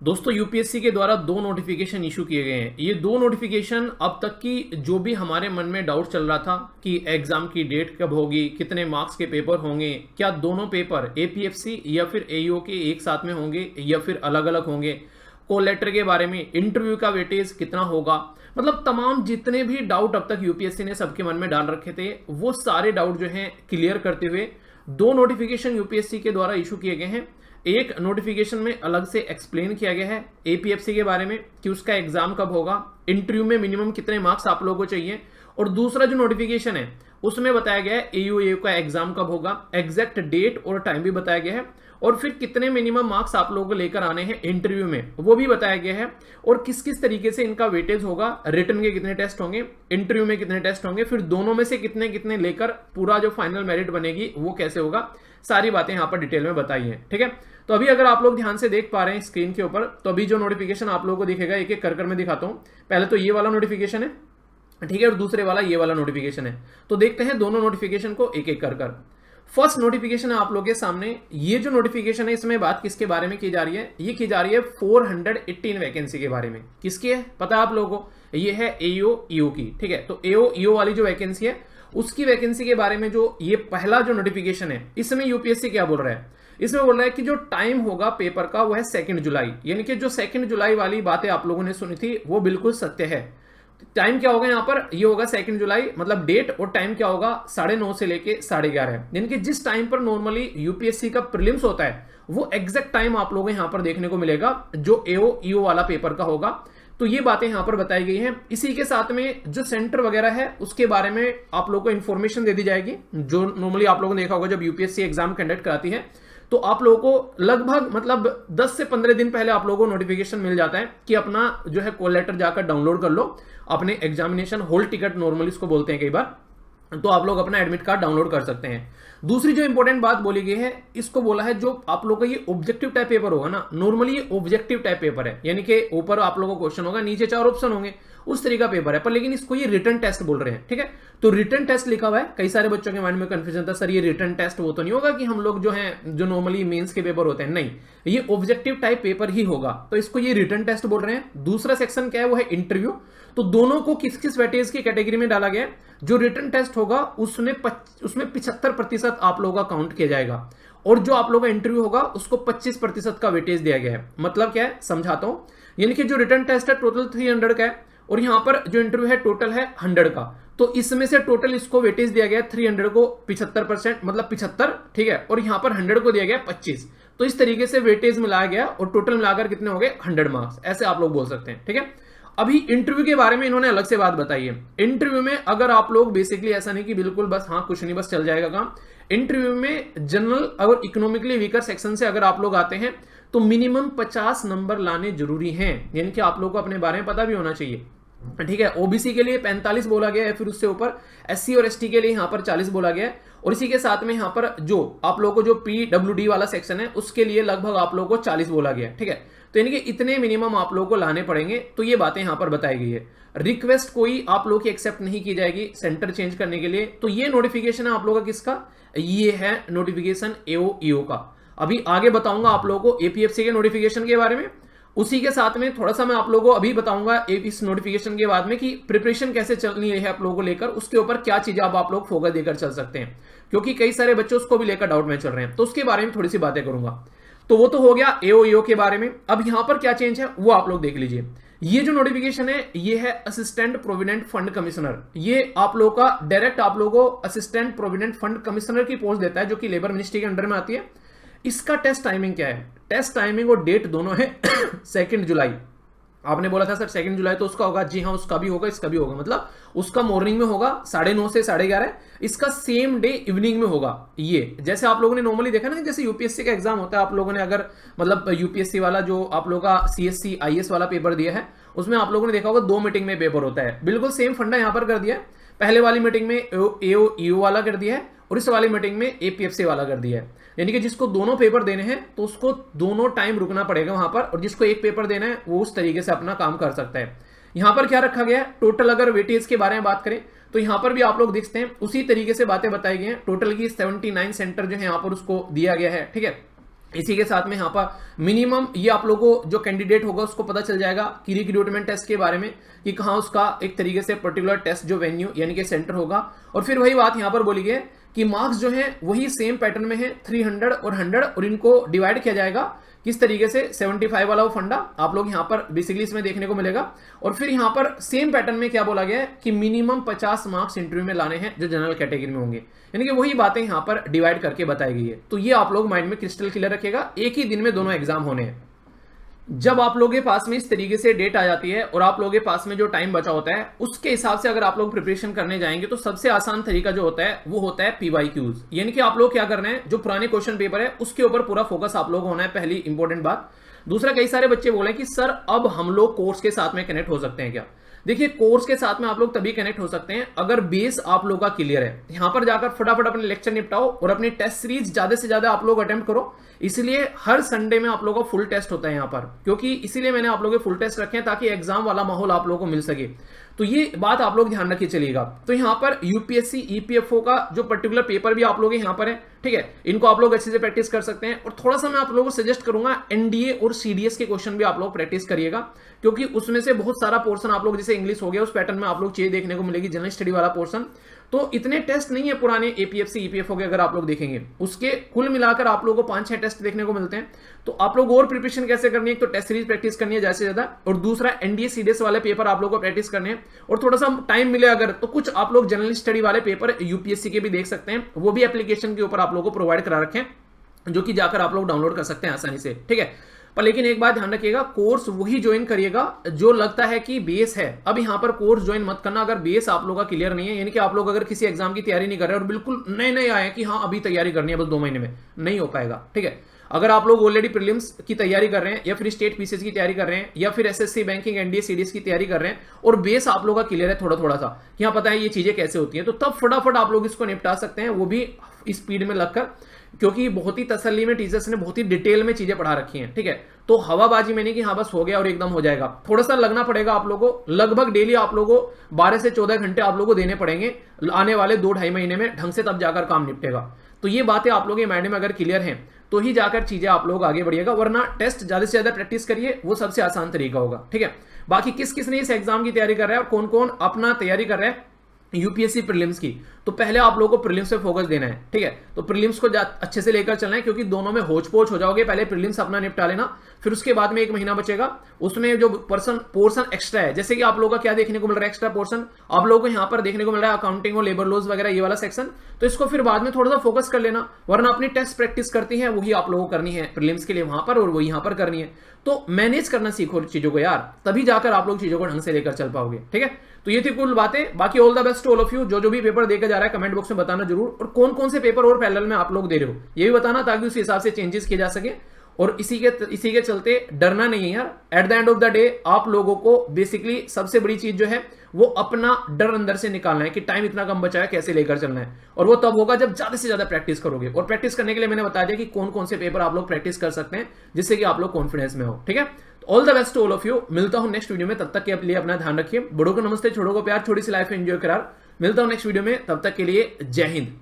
दोस्तों यूपीएससी के द्वारा दो नोटिफिकेशन इशू किए गए हैं। ये दो नोटिफिकेशन अब तक की जो भी हमारे मन में डाउट चल रहा था कि एग्जाम की डेट कब होगी, कितने मार्क्स के पेपर होंगे, क्या दोनों पेपर एपीएफसी या फिर एईओ के एक साथ में होंगे या फिर अलग अलग होंगे, कॉल लेटर के बारे में, इंटरव्यू का वेटेज कितना होगा, मतलब तमाम जितने भी डाउट अब तक यूपीएससी ने सबके मन में डाल रखे थे वो सारे डाउट जो हैं क्लियर करते हुए दो नोटिफिकेशन यूपीएससी के द्वारा इशू किए गए हैं। एक नोटिफिकेशन में अलग से एक्सप्लेन किया गया है एपीएफसी के बारे में कि उसका एग्जाम कब होगा, इंटरव्यू में मिनिमम कितने मार्क्स आप लोगों को चाहिए, और दूसरा जो नोटिफिकेशन है उसमें बताया गया है एईओ का एग्जाम कब होगा, एग्जैक्ट डेट और टाइम भी बताया गया है, और फिर कितने मिनिमम मार्क्स आप लोगों को लेकर आने हैं इंटरव्यू में वो भी बताया गया है, और किस किस तरीके से इनका वेटेज होगा, रिटन के कितने टेस्ट होंगे, इंटरव्यू में कितने टेस्ट होंगे, फिर दोनों में से कितने कितने लेकर पूरा जो फाइनल मेरिट बनेगी वो कैसे होगा, सारी बातें यहां पर डिटेल में बताई हैं। ठीक है, तो अभी अगर आप लोग ध्यान से देख पा रहे हैं स्क्रीन के ऊपर, तो अभी जो नोटिफिकेशन आप लोगों को दिखेगा एक एक कर मैं दिखाता हूं। पहले तो ये वाला नोटिफिकेशन है, ठीक है, और दूसरे वाला ये वाला नोटिफिकेशन है। तो देखते हैं दोनों नोटिफिकेशन को एक एक कर। फर्स्ट नोटिफिकेशन है आप लोगों के सामने। ये जो नोटिफिकेशन है इसमें बात किसके बारे में की जा रही है, ये की जा रही है 418 वैकेंसी के बारे में। किसकी है पता है आप लोगों को, ये है एईओ ईओ की। ठीक है, तो एओ ईओ वाली जो वैकेंसी है उसकी वैकेंसी के बारे में जो ये पहला जो नोटिफिकेशन है इसमें यूपीएससी क्या बोल रहा है, इसमें बोल रहा है कि जो टाइम होगा पेपर का वो है 2 जुलाई, यानी कि जो 2 जुलाई वाली बातें आप लोगों ने सुनी थी वो बिल्कुल सत्य है। टाइम क्या होगा यहाँ पर, ये होगा 2 जुलाई, मतलब डेट और टाइम क्या होगा 9:30 से लेके 11:30, यानी कि जिस टाइम पर नॉर्मली यूपीएससी का प्रीलिम्स होता है वो एग्जैक्ट टाइम आप लोगों को यहाँ पर देखने को मिलेगा जो एओ ईओ वाला पेपर का होगा। तो ये बातें यहां पर बताई गई हैं। इसी के साथ में जो सेंटर वगैरह है उसके बारे में आप लोगों को इंफॉर्मेशन दे दी जाएगी, जो नॉर्मली आप लोगों ने देखा होगा जब यूपीएससी एग्जाम कंडक्ट कराती है तो आप लोगों को लगभग मतलब 10 से 15 दिन पहले आप लोगों को नोटिफिकेशन मिल जाता है कि अपना जो है कॉल लेटर जाकर डाउनलोड कर लो, अपने एग्जामिनेशन हॉल टिकट नॉर्मली इसको बोलते हैं कई बार, तो आप लोग अपना एडमिट कार्ड डाउनलोड कर सकते हैं। दूसरी जो इंपॉर्टेंट बात बोली गई है, इसको बोला है जो आप लोगों का ये ऑब्जेक्टिव टाइप पेपर होगा ना, नॉर्मली ये ऑब्जेक्टिव टाइप पेपर है, यानी कि ऊपर आप लोगों को क्वेश्चन होगा, नीचे 4 ऑप्शन होंगे, उस तरीका पेपर है, पर लेकिन इसको ये रिटन टेस्ट बोल रहे हैं। ठीक है, तो रिटन टेस्ट लिखा हुआ है। कई सारे बच्चों के माइंड में कंफ्यूजन था, सर ये रिटन टेस्ट वो तो नहीं होगा कि हम लोग जो है जो नॉर्मली मेंस के पेपर होते हैं, नहीं, ये ऑब्जेक्टिव टाइप पेपर ही होगा, तो इसको ये रिटन टेस्ट बोल रहे हैं। दूसरा सेक्शन क्या है वो है इंटरव्यू। तो दोनों को किस किस वेटेज की कैटेगरी में डाला गया है, जो रिटन टेस्ट होगा उसमें 75% आप लोगों का काउंट किया जाएगा, और जो आप लोगों का इंटरव्यू होगा उसको 25% का वेटेज दिया गया है। मतलब क्या है समझाता हूं, यानी कि जो रिटन टेस्ट है टोटल 300 का है और यहां पर जो इंटरव्यू है टोटल है 100 का, तो इसमें से टोटल इसको वेटेज दिया गया 300 को 75%, मतलब 75, ठीक है, और यहां पर 100 को दिया गया 25, तो इस तरीके से वेटेज मिलाया गया और टोटल मिलाकर कितने हो गए 100 मार्क्स, ऐसे आप लोग बोल सकते हैं। ठीक है, अभी इंटरव्यू के बारे में इन्होंने अलग से बात बताई है। इंटरव्यू में अगर आप लोग बेसिकली ऐसा नहीं कि बिल्कुल बस हाँ कुछ नहीं बस चल जाएगा काम, इंटरव्यू में जनरल और इकोनॉमिकली वीकर सेक्शन से अगर आप लोग आते हैं तो मिनिमम 50 नंबर लाने जरूरी हैं, यानी कि आप लोग को अपने बारे में पता भी होना चाहिए। ठीक है, ओबीसी के लिए 45 बोला गया है, फिर उससे ऊपर एससी और एसटी के लिए यहां पर 40 बोला गया है, और इसी के साथ में यहां पर जो आप लोगों को जो पीडब्ल्यूडी वाला सेक्शन है उसके लिए लगभग आप लोगों को 40 बोला गया है। ठीक है, तो यानी कि इतने मिनिमम आप लोगों को लाने पड़ेंगे, तो ये बातें यहां पर बताई गई है। रिक्वेस्ट कोई आप लोग की एक्सेप्ट नहीं की जाएगी सेंटर चेंज करने के लिए। तो ये नोटिफिकेशन है आप लोगों का किसका, ये है नोटिफिकेशन एओ ईओ का। अभी आगे बताऊंगा आप लोगों को एपीएफसी के नोटिफिकेशन के बारे में, उसी के साथ में थोड़ा सा मैं आप लोगों को अभी बताऊंगा इस नोटिफिकेशन के बाद में कि प्रिपरेशन कैसे चलनी है आप लोगों को लेकर, उसके ऊपर क्या चीजें आप लोग फोकस देकर चल सकते हैं, क्योंकि कई सारे बच्चे उसको भी लेकर डाउट में चल रहे हैं, तो उसके बारे में थोड़ी सी बातें करूंगा। तो वो तो हो गया एओ ईओ के बारे में। अब यहां पर क्या चेंज है वो आप लोग देख लीजिए। ये जो नोटिफिकेशन है ये है असिस्टेंट प्रोविडेंट फंड कमिश्नर, ये आप लोगों का डायरेक्ट आप लोगों को असिस्टेंट प्रोविडेंट फंड कमिश्नर की पोस्ट देता है, जो कि लेबर मिनिस्ट्री के अंडर में आती है। इसका टेस्ट टाइमिंग क्या है, टेस्ट टाइमिंग और डेट दोनों है 2 जुलाई। आपने बोला था सर 2 जुलाई तो उसका होगा, जी हाँ उसका भी होगा, इसका भी होगा, मतलब उसका मॉर्निंग में होगा 9:30 से 11:30, इसका सेम डे इवनिंग में होगा। ये जैसे आप लोगों ने नॉर्मली देखा ना, जैसे यूपीएससी का एग्जाम होता है, आप लोगों ने अगर मतलब यूपीएससी वाला जो आप लोगों का सीएससी आईएएस वाला पेपर दिया है उसमें आप लोगों ने देखा होगा 2 मीटिंग में पेपर होता है, बिल्कुल सेम फंडा यहां पर कर दिया है। पहले वाली मीटिंग में एओ ईओ वाला कर दिया है और इस वाली मीटिंग में एपीएफसी वाला कर दिया है, यानी कि जिसको दोनों पेपर देने हैं तो उसको दोनों टाइम रुकना पड़ेगा वहां पर, और जिसको एक पेपर देना है वो उस तरीके से अपना काम कर सकता है। यहां पर क्या रखा गया है, टोटल अगर वेटेज के बारे में बात करें तो यहां पर भी आप लोग देखते हैं उसी तरीके से बातें बताई गई हैं। टोटल की 79 सेंटर जो है यहां पर उसको दिया गया है। ठीक है, इसी के साथ में यहाँ पर मिनिमम ये आप लोगों को जो कैंडिडेट होगा उसको पता चल जाएगा कि रिक्रूटमेंट टेस्ट के बारे में कि कहाँ उसका एक तरीके से पर्टिकुलर टेस्ट जो वेन्यू यानी कि सेंटर होगा। और फिर वही बात यहाँ पर बोली गई है कि मार्क्स जो है वही सेम पैटर्न में है 300 और 100 और इनको डिवाइड किया जाएगा किस तरीके से 75 वाला वो फंडा आप लोग यहाँ पर बेसिकली इसमें देखने को मिलेगा। और फिर यहाँ पर सेम पैटर्न में क्या बोला गया है कि मिनिमम 50 मार्क्स इंटरव्यू में लाने हैं जो जनरल कैटेगरी में होंगे, यानी कि वही बातें यहाँ पर डिवाइड करके बताई गई है। तो ये आप लोग माइंड में क्रिस्टल क्लियर रखिएगा, एक ही दिन में दोनों एग्जाम होने हैं। जब आप लोगों के पास में इस तरीके से डेट आ जाती है और आप लोगों के पास में जो टाइम बचा होता है उसके हिसाब से अगर आप लोग प्रिपरेशन करने जाएंगे तो सबसे आसान तरीका जो होता है वो होता है PYQs, यानी कि आप लोग क्या करना है जो पुराने क्वेश्चन पेपर है उसके ऊपर पूरा फोकस आप लोग होना है, पहली इंपॉर्टेंट बात। दूसरा, कई सारे बच्चे बोले कि सर अब हम लोग कोर्स के साथ में कनेक्ट हो सकते हैं क्या? देखिए, कोर्स के साथ में आप लोग तभी कनेक्ट हो सकते हैं अगर बेस आप लोग का क्लियर है। यहां पर जाकर फटाफट अपने लेक्चर निपटाओ और अपनी टेस्ट सीरीज ज्यादा से ज्यादा आप लोग अटेम्प्ट करो। इसलिए हर संडे में आप लोगों का फुल टेस्ट होता है यहाँ पर, क्योंकि इसीलिए मैंने आप लोगों के फुल टेस्ट रखे हैं ताकि एग्जाम वाला माहौल आप लोगों को मिल सके। तो ये बात आप लोग ध्यान रखिए चलिएगा। तो यहाँ पर यूपीएससी ईपीएफओ का जो पर्टिकुलर पेपर भी आप लोग यहाँ पर है, ठीक है, इनको आप लोग अच्छे से प्रैक्टिस कर सकते हैं। और थोड़ा सा मैं आप लोगों को सजेस्ट करूंगा एनडीए और सीडीएस के क्वेश्चन भी आप लोग प्रैक्टिस करिएगा, क्योंकि उसमें से बहुत सारा पोर्शन आप लोग, जैसे इंग्लिश हो गया, उस पैटर्न में आप लोग चीज देखने को मिलेगी, जनरल स्टडी वाला पोर्शन। तो इतने टेस्ट नहीं है पुराने एपीएफसी ईपीएफओ के, अगर आप लोग देखेंगे उसके कुल मिलाकर आप लोगों को 5-6 टेस्ट देखने को मिलते हैं। तो आप लोग और प्रिपरेशन कैसे करनी है, एक तो टेस्ट सीरीज प्रैक्टिस करनी है ज्यादा से ज्यादा, और दूसरा एनडीए सीडीएस वाले पेपर आप लोग को प्रैक्टिस करने हैं। और थोड़ा सा टाइम मिले अगर तो कुछ आप लोग जनरल स्टडी वाले पेपर यूपीएससी के भी देख सकते हैं, वो भी एप्लीकेशन के ऊपर आप लोगों को प्रोवाइड करा रखें, जो कि जाकर आप लोग डाउनलोड कर सकते हैं आसानी से, ठीक है। पर लेकिन एक बात ध्यान रखिएगा, कोर्स वही ज्वाइन करिएगा जो लगता है कि बेस है। अब यहां पर कोर्स ज्वाइन मत करना अगर बेस आप लोगों का क्लियर नहीं है, यानी कि आप लोग अगर किसी एग्जाम की तैयारी नहीं कर रहे और बिल्कुल नए नए आए कि हाँ अभी तैयारी करनी है बस 2 महीने में, नहीं हो पाएगा, ठीक है। अगर आप लोग ऑलरेडी प्रीलिम्स की तैयारी कर रहे हैं या फिर स्टेट पीसीएस की तैयारी कर रहे हैं या फिर एसएससी बैंकिंग एनडीए सीडीएस की तैयारी कर रहे हैं और बेस आप लोग का क्लियर है थोड़ा थोड़ा सा कि हाँ पता है ये चीजें कैसे होती हैं, तो तब फटाफट आप लोग इसको निपटा सकते हैं, वो भी स्पीड में लगकर, क्योंकि बहुत ही तसल्ली में टीचर्स ने बहुत ही डिटेल में चीजें पढ़ा रखी हैं, ठीक है। तो हवाबाजी में नहीं कि हाँ बस हो गया और एकदम हो जाएगा, थोड़ा सा लगना पड़ेगा आप लोगों को। लगभग डेली आप लोगों को 12 से 14 घंटे आप लोगों को देने पड़ेंगे आने वाले 2-2.5 महीने में ढंग से, तब जाकर काम निपटेगा। तो ये बातें आप लोगों के माइंड में अगर क्लियर हैं तो ही जाकर चीजें आप लोग आगे बढ़िएगा, वरना टेस्ट ज्यादा से ज्यादा प्रैक्टिस करिए, वो सबसे आसान तरीका होगा, ठीक है। बाकी किस किस ने इस एग्जाम की तैयारी कर रहा है और कौन कौन अपना तैयारी कर रहा है यूपीएससी प्रीलिम्स की, तो पहले आप लोगों को प्रीलिम्स पे फोकस देना है, ठीक है। तो प्रीलिम्स को अच्छे से लेकर चलना है, क्योंकि दोनों में होच पोच हो जाओगे। पहले प्रीलिम्स अपना निपटा लेना, फिर उसके बाद में 1 महीना बचेगा, उसमें जो पोर्शन एक्स्ट्रा है, जैसे कि आप लोगों का क्या देखने को मिल रहा है, एक्स्ट्रा पोर्शन आप लोगों को यहाँ पर देखने को मिल रहा है अकाउंटिंग और लेबर लॉज वगैरह, ये वाला सेक्शन, तो इसको फिर बाद में थोड़ा सा फोकस कर लेना, वरना अपनी टेस्ट प्रैक्टिस करती है वही आप लोगों को करनी है प्रीलिम्स के लिए वहां पर, और वो यहाँ पर करनी है। तो मैनेज करना सीखो चीजों को यार, तभी जाकर आप लोग चीजों को ढंग से लेकर चल पाओगे, ठीक है। तो ये थी कुल बातें। बाकी all the best to all of you. जो भी पेपर देकर जा रहा है कमेंट बॉक्स में बताना जरूर, और कौन कौन से पेपर और पैरेलल में आप लोग दे रहे हो ये भी बताना, ताकि उस हिसाब से चेंजेस किए जा सके। और इसी के चलते डरना नहीं है यार। At the end of the day आप लोगों को बेसिकली सबसे बड़ी चीज जो है वो अपना डर अंदर से निकालना है कि टाइम इतना कम बचा है, कैसे लेकर चलना है। और वो तब होगा जब ज्यादा से ज्यादा प्रैक्टिस करोगे। और प्रैक्टिस करने के लिए मैंने बता दिया कि कौन कौन से पेपर आप लोग प्रैक्टिस कर सकते हैं, जिससे कि आप लोग कॉन्फिडेंस में हो, ठीक है। All the best to all of you. मिलता हूं नेक्स्ट वीडियो में, तब तक के लिए अपना ध्यान रखिए। बड़ों को नमस्ते, छोड़ों को प्यार, छोटी सी लाइफ एंजॉय करार। मिलता हूं नेक्स्ट वीडियो में, तब तक के लिए जय हिंद।